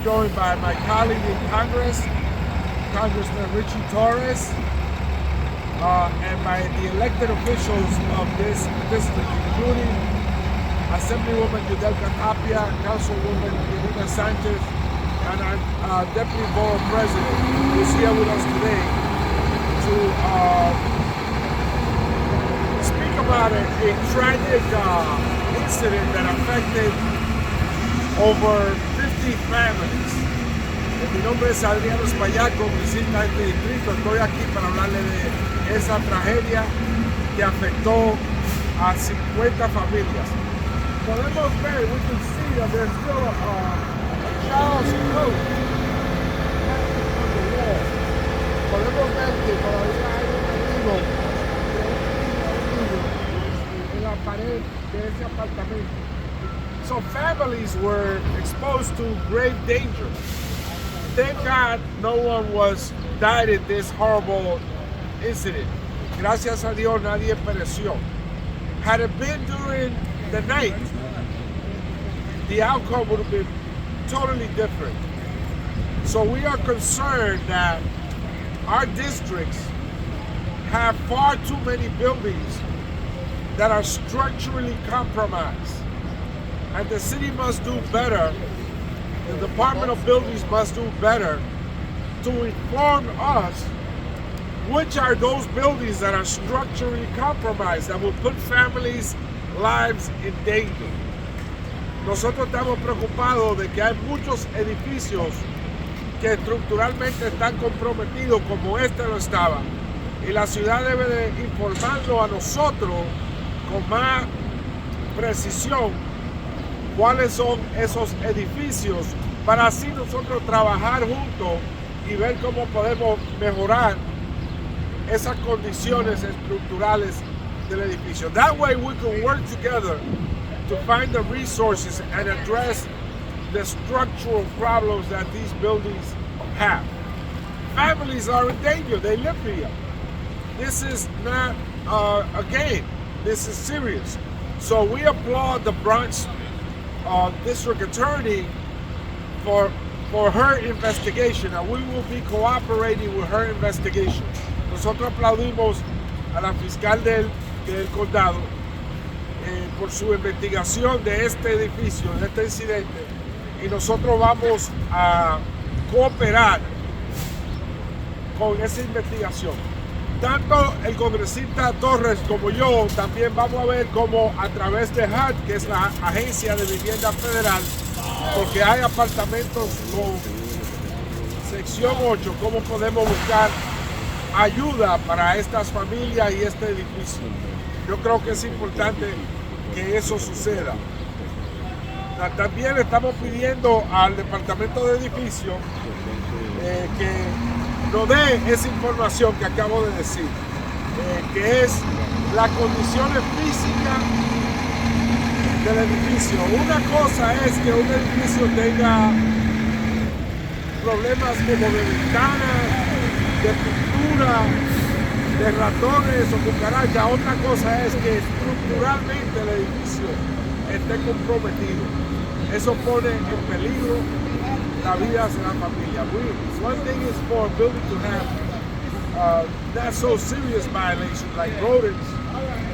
joined by my colleague in Congress, Congressman Torres, and by the elected officials of this district, including Assemblywoman Yudelka Tapia, Councilwoman Irina Sanchez, and our Deputy Borough President, who is here with us today to speak about a tragic incident that affected over 50 families. Mi nombre es Adriano Espaillat, congresista de este distrito. Estoy aquí para hablarle de esa tragedia que afectó a 50 familias. Podemos ver, we can see that there's still a child's coat on the wall. Podemos ver que todavía hay un abrigo en la pared de ese apartamento. So families were exposed to grave danger. Thank God no one died in this horrible incident. Gracias a Dios nadie pereció. Had it been during the night, the outcome would have been totally different. So we are concerned that our districts have far too many buildings that are structurally compromised. And the city must do better, the Department of Buildings must do better to inform us which are those buildings that are structurally compromised, that will put families' lives in danger. Nosotros estamos preocupados de que hay muchos edificios que estructuralmente están comprometidos como este lo estaba. Y la ciudad debe de informarnos a nosotros con más precisión cuáles son esos edificios para así nosotros trabajar juntos y ver cómo podemos mejorar esas condiciones estructurales del edificio. That way we can work together to find the resources and address the structural problems that these buildings have. Families are in danger, they live here. This is not a game, this is serious. So we applaud the Bronx District Attorney for her investigation, and we will be cooperating with her investigation. Nosotros aplaudimos a la fiscal del condado por su investigación de este edificio, de este incidente, y nosotros vamos a cooperar con esa investigación. Tanto el congresista Torres como yo también vamos a ver cómo a través de HUD, que es la Agencia de Vivienda Federal, porque hay apartamentos con sección 8, cómo podemos buscar ayuda para estas familias y este edificio. Yo creo que es importante que eso suceda. También le estamos pidiendo al Departamento de Edificio que nos dé esa información que acabo de decir, que es las condiciones físicas del edificio. Una cosa es que un edificio tenga problemas como de ventanas, de pintura, de ratones o cucarachas. Otra cosa es que estructuralmente el edificio esté comprometido. Eso pone en peligro la vida de la familia. One thing is for a building to have not so serious violations like rodents,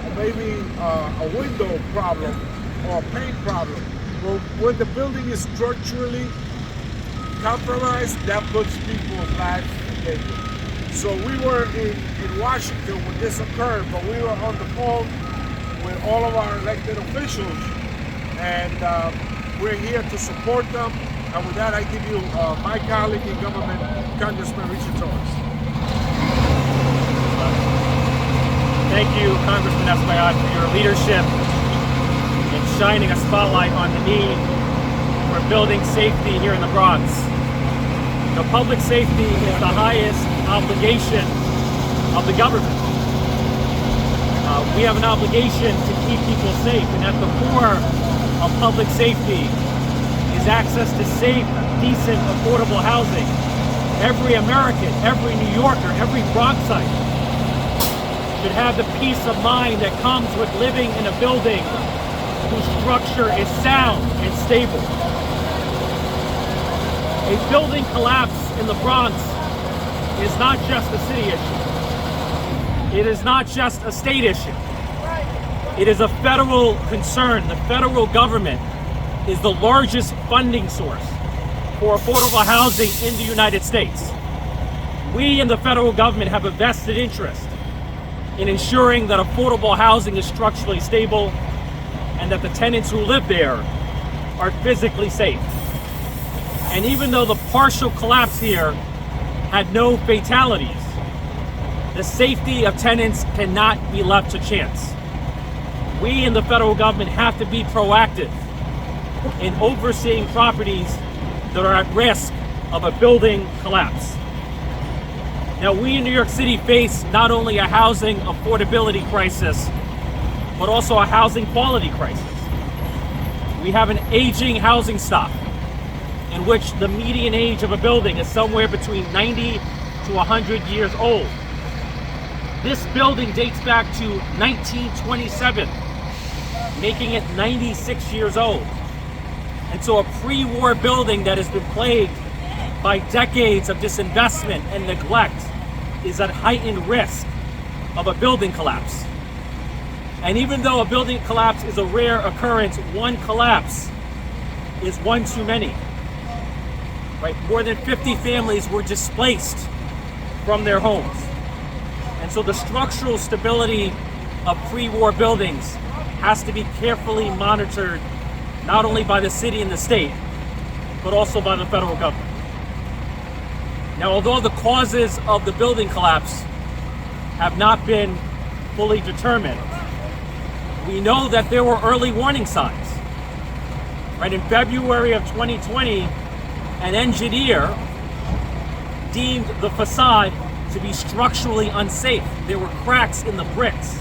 or maybe a window problem or a paint problem. But when the building is structurally compromised, that puts people's lives in danger. So we were in Washington when this occurred, but we were on the phone with all of our elected officials, and we're here to support them. And with that, I give you my colleague in government, Congressman Torres. Thank you, Congressman Espaillat, for your leadership in shining a spotlight on the need for building safety here in the Bronx. You know, public safety is the highest obligation of the government. We have an obligation to keep people safe, and at the core of public safety is access to safe, decent, affordable housing. Every American, every New Yorker, every Bronxite should have the peace of mind that comes with living in a building whose structure is sound and stable. A building collapse in the Bronx is not just a city issue. It is not just a state issue. It is a federal concern. The federal government is the largest funding source for affordable housing in the United States. We in the federal government have a vested interest in ensuring that affordable housing is structurally stable and that the tenants who live there are physically safe. And even though the partial collapse here had no fatalities, the safety of tenants cannot be left to chance. We in the federal government have to be proactive in overseeing properties that are at risk of a building collapse. Now, we in New York City face not only a housing affordability crisis, but also a housing quality crisis. We have an aging housing stock in which the median age of a building is somewhere between 90 to 100 years old. This building dates back to 1927, making it 96 years old. And so a pre-war building that has been plagued by decades of disinvestment and neglect is at heightened risk of a building collapse. And even though a building collapse is a rare occurrence, one collapse is one too many. Right? More than 50 families were displaced from their homes. And so the structural stability of pre-war buildings has to be carefully monitored, not only by the city and the state, but also by the federal government. Now, although the causes of the building collapse have not been fully determined, we know that there were early warning signs. Right? In February of 2020, an engineer deemed the facade to be structurally unsafe. There were cracks in the bricks,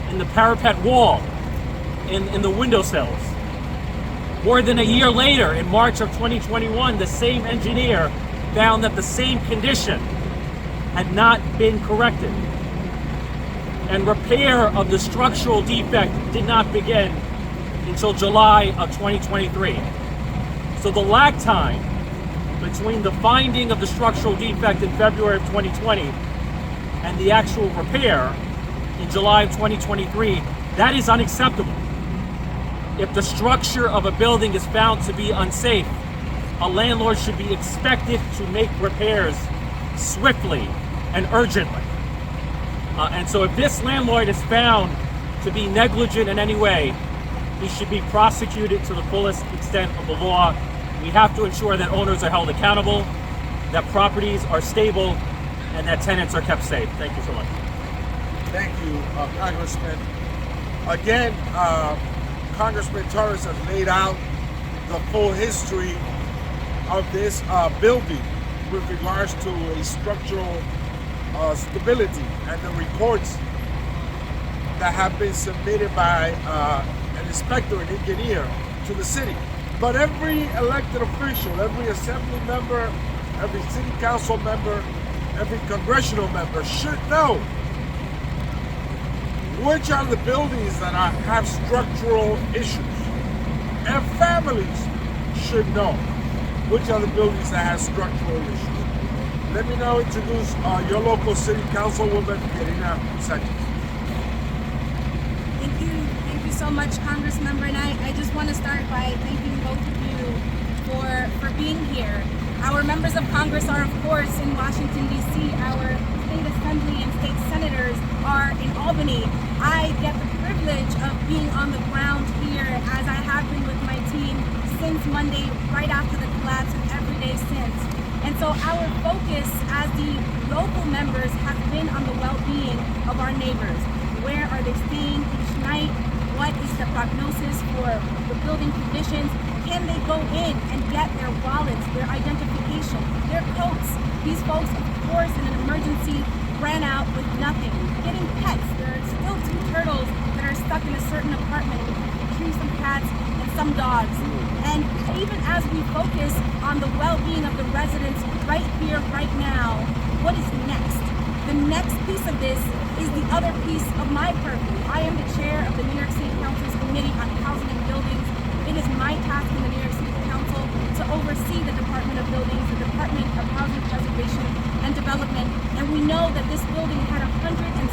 in the parapet wall, in the windowsills. More than a year later, in March of 2021, the same engineer found that the same condition had not been corrected. And repair of the structural defect did not begin until July of 2023. So the lag time between the finding of the structural defect in February of 2020 and the actual repair in July of 2023, that is unacceptable. If the structure of a building is found to be unsafe, a landlord should be expected to make repairs swiftly and urgently. And so if this landlord is found to be negligent in any way, he should be prosecuted to the fullest extent of the law. We have to ensure that owners are held accountable, that properties are stable, and that tenants are kept safe. Thank you so much. Thank you, Congressman. Again, Congressman Torres has laid out the full history of this building with regards to a structural stability and the reports that have been submitted by an inspector, an engineer, to the city. But every elected official, every assembly member, every city council member, every congressional member should know which are the buildings that have structural issues. And families should know which are the buildings that have structural issues. Let me now introduce your local city councilwoman, Adriano Espaillat. Thank you so much, Congressmember. And I just want to start by thanking both of you for being here. Our members of Congress are, of course, in Washington, D.C. Our state assembly and state senators are in Albany. I get the privilege of being on the ground here, as I have been with my team since Monday, right after the collapse, and every day since. And so our focus as the local members has been on the well-being of our neighbors. Where are they staying each night? What is the prognosis for the building conditions? Can they go in and get their wallets, their identification, their coats? These folks, of course, in an emergency, ran out with nothing. Getting pets. There are still 2 turtles that are stuck in a certain apartment, including some cats and some dogs. And even as we focus on the well-being of the residents right here, right now, what is next? The next piece of this is the other piece of my purview. I am the chair of the New York City Council's Committee on Housing and Buildings. It is my task in the New York City Council to oversee the Department of Buildings, the that this building had 179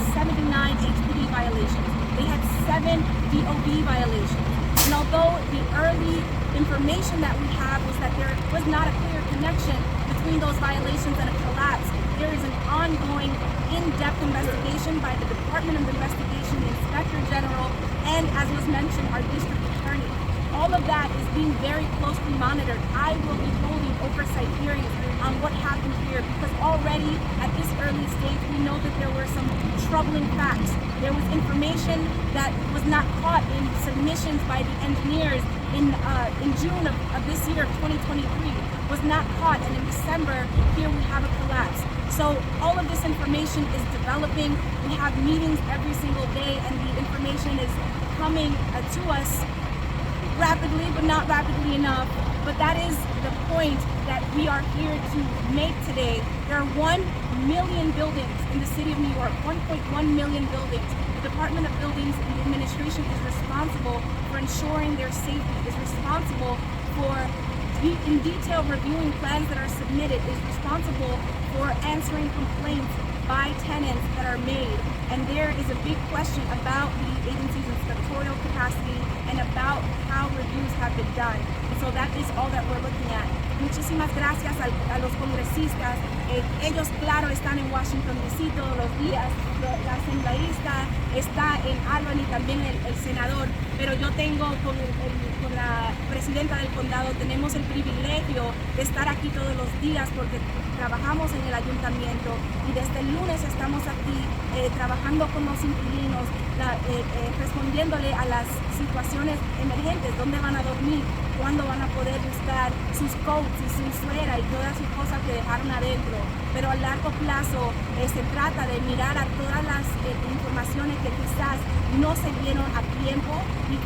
HPD violations. They had 7 DOB violations. And although the early information that we have was that there was not a clear connection between those violations and a collapse, there is an ongoing in-depth investigation by the Department of Investigation, the Inspector General, and as was mentioned, our district attorney. All of that is being very closely monitored. I will be holding oversight hearings on what happened here because already at this early stage we know that there were some troubling facts. There was information that was not caught in submissions by the engineers in June of this year, 2023, was not caught, and in December here we have a collapse. So all of this information is developing. We have meetings every single day, and the information is coming to us rapidly, but not rapidly enough. But that is the point that we are here to make today. There are 1 million buildings in the city of New York, 1.1 million buildings. The Department of Buildings and the administration is responsible for ensuring their safety, is responsible for in detail reviewing plans that are submitted, is responsible for answering complaints by tenants that are made. And there is a big question about the agency's inspectorial capacity and about how reviews have been done. And so that is all that we're looking at. Muchísimas gracias a los congresistas. Ellos, claro, están en Washington D.C. todos los días. La asambleísta está en Albany, también el senador. Pero yo tengo con la presidenta del condado, tenemos el privilegio de estar aquí todos los días porque trabajamos en el ayuntamiento y desde el lunes estamos aquí trabajando con los inquilinos, respondiéndole a las situaciones emergentes, dónde van a dormir, cuándo van a poder buscar sus coats y su suera y todas sus cosas que dejaron adentro. Pero a largo plazo se trata de mirar a todas las informaciones que quizás no se dieron a tiempo y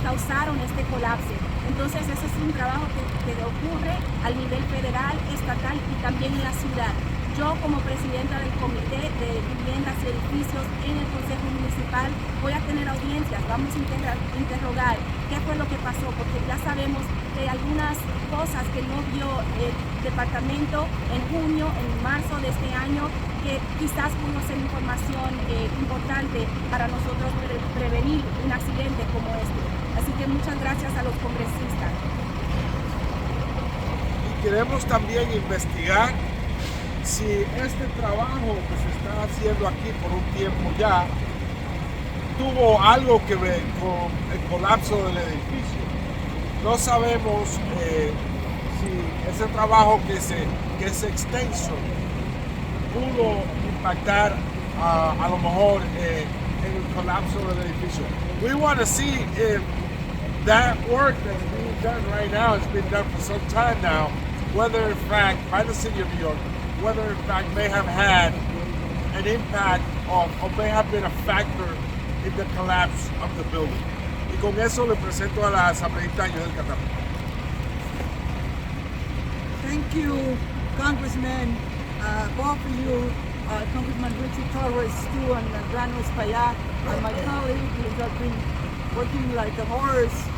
causaron este colapso. Entonces ese es un trabajo que ocurre al nivel federal, estatal y también en la ciudad. Yo como presidenta del Comité de Viviendas y Edificios en el Consejo Municipal voy a tener audiencias, vamos a interrogar qué fue lo que pasó, porque ya sabemos que hay algunas cosas que no vio el departamento en junio, en marzo de este año, que quizás pudo ser información importante para nosotros prevenir un accidente como este. Así que muchas gracias a los congresistas. Y queremos también investigar si este trabajo que se está haciendo aquí por un tiempo ya tuvo algo que ver con el colapso del edificio. No sabemos si ese trabajo que es extenso pudo impactar a lo mejor en el colapso del edificio. We want to see if that work that's being done right now has been done for some time now, whether in fact by the city of New York, whether in fact may have had an impact or may have been a factor in the collapse of the building. Y con eso le presento a la asambleísta Yudel Catar. Thank you, Congressman, both of you, Congressman Torres, too, and Adriano Espaillat, and my colleague who has been working like a horse,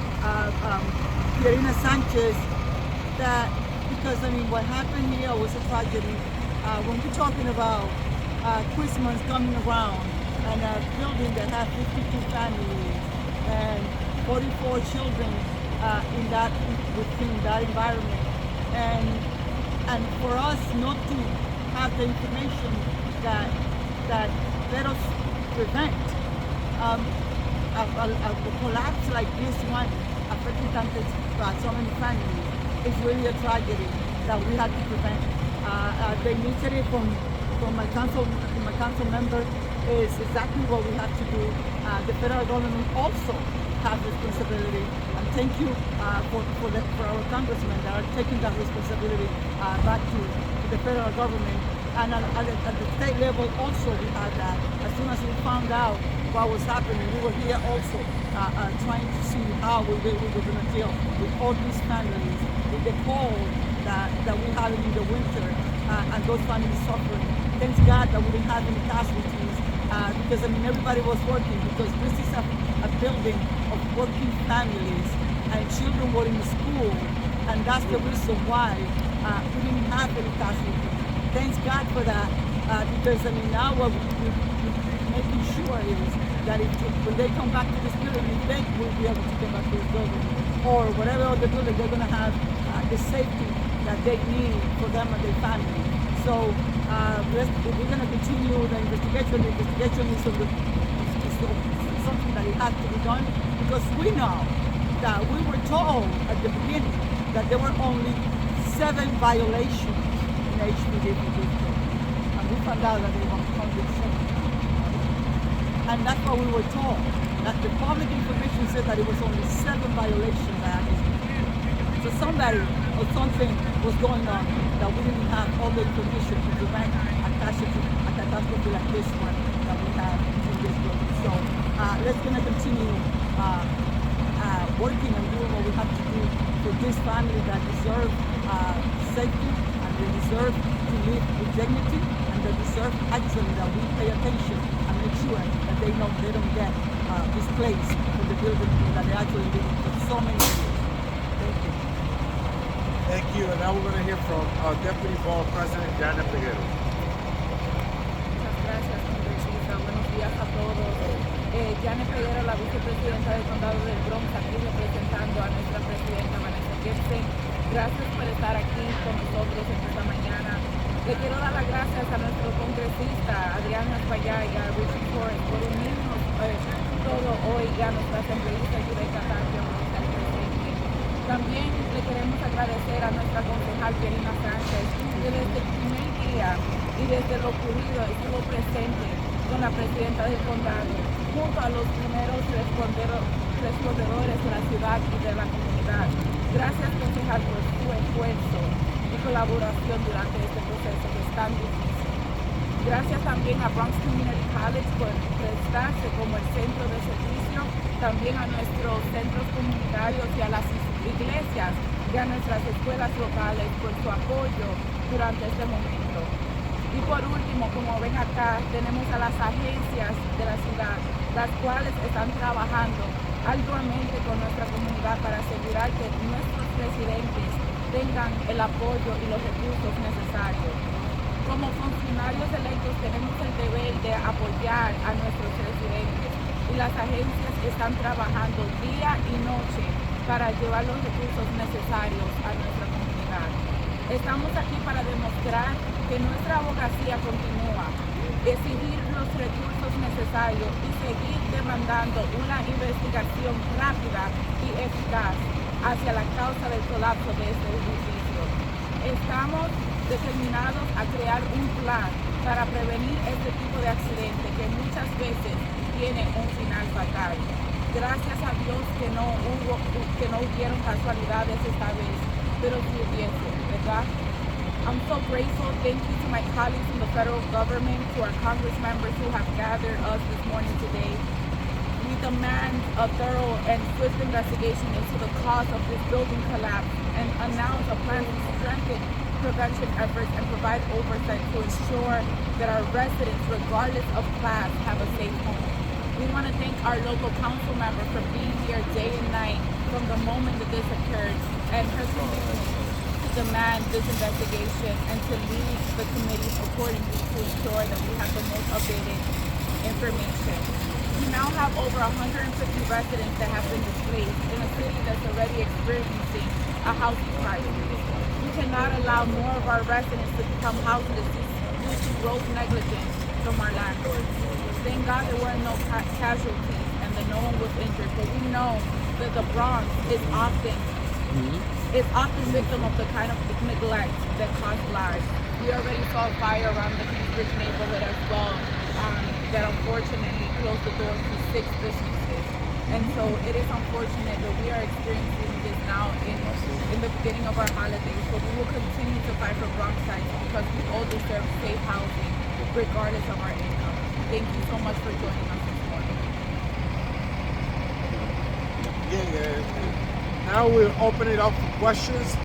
Pierina Sanchez, that because I mean what happened here was a tragedy. When we're talking about Christmas coming around and a building that had 52 families and 44 children within that environment, and for us not to have the information that let us prevent a collapse like this one affecting so many families is really a tragedy that we had to prevent. The initiative from my council member is exactly what we have to do. The federal government also has responsibility, and thank you for our congressmen that are taking that responsibility back to the federal government. And at the state level also we had that. As soon as we found out what was happening, we were here also trying to see how we were going to deal with all these families, with the cold that we had in the winter, and those families suffering. Thank God that we didn't have any casualties, because I mean everybody was working, because this is a building of working families, and children were in school, and that's the reason why we didn't have any casualties. Thank God for that. Because I mean, now what we're making sure is that when they come back to this building, if they will be able to come back to this building, or whatever other building, they're going to have the safety that they need for them and their family. So we're going to continue the investigation. The investigation is something that it has to be done, because we know that we were told at the beginning that there were only 7 violations in HPD for this building. And we found out that there were 170. And that's what we were told. That the public information said that it was only 7 violations that happened. So somebody or something was going on that we didn't have all the information to prevent a catastrophe like this one that we have in this building. So let's gonna continue working and doing what we have to do for this family that deserve safety, and they deserve to live with dignity, and they deserve actually that we pay attention and make sure that they know they don't get displaced from the building that they actually live in for so many years. Thank you. Thank you. And now we're going to hear from Deputy Borough President Janet Peguero. Muchas gracias, Congresista. Buenos días a todos. Janet Espaillat, la vicepresidenta del Condado del Bronx, aquí representando a nuestra presidenta Vanessa Gibson. Gracias por estar aquí con nosotros esta mañana. Le quiero dar las gracias a nuestro congresista Adriano Espaillat y a Richard Torres por unirnos todo hoy y a nuestra asambleísta Yureka Tapia por estar presente. También le queremos agradecer a nuestra concejal Pierina Sánchez, que desde el primer día y desde lo ocurrido estuvo presente con la presidenta del condado, junto a los primeros respondedores de la ciudad y de la comunidad. Gracias, concejal, por su esfuerzo y colaboración durante este proceso que es tan difícil. Gracias también a Bronx Community College por prestarse como el centro de servicio, también a nuestros centros comunitarios y a las iglesias y a nuestras escuelas locales por su apoyo durante este momento. Y por último, como ven acá, tenemos a las agencias de la ciudad, las cuales están trabajando arduamente con nuestra comunidad para asegurar que nuestros residentes tengan el apoyo y los recursos necesarios. Como funcionarios electos tenemos el deber de apoyar a nuestros residentes, y las agencias están trabajando día y noche para llevar los recursos necesarios a nuestra comunidad. Estamos aquí para demostrar que nuestra abogacía continúa, exigir los recursos necesarios y seguir demandando una investigación rápida y eficaz hacia la causa del colapso de este edificio. Estamos determinados a crear un plan para prevenir este tipo de accidente que muchas veces tiene un final fatal. Gracias a Dios que no hubieron casualidades esta vez, pero si hubiese, ¿verdad? I'm so grateful. Thank you to my colleagues in the federal government, to our Congress members who have gathered us this morning today. We demand a thorough and swift investigation into the cause of this building collapse and announce a plan to strengthen prevention efforts and provide oversight to ensure that our residents, regardless of class, have a safe home. We want to thank our local council member for being here day and night from the moment that this occurred, and her commitment to demand this investigation and to lead the committees accordingly to ensure that we have the most updated information. We now have over 150 residents that have been displaced in a city that's already experiencing a housing crisis. We cannot allow more of our residents to become houseless due to gross negligence from our landlords. Thank God there were no casualties and that no one was injured, but we know that the Bronx is often victim of the kind of neglect that costs lives. We already saw a fire around the Congresista neighborhood as well, that unfortunately closed the doors to 6 businesses. And so it is unfortunate that we are experiencing this now in the beginning of our holidays, but we will continue to fight for Bronxites because we all deserve safe housing regardless of our income. Thank you so much for joining us this morning. Now we'll open it up for questions.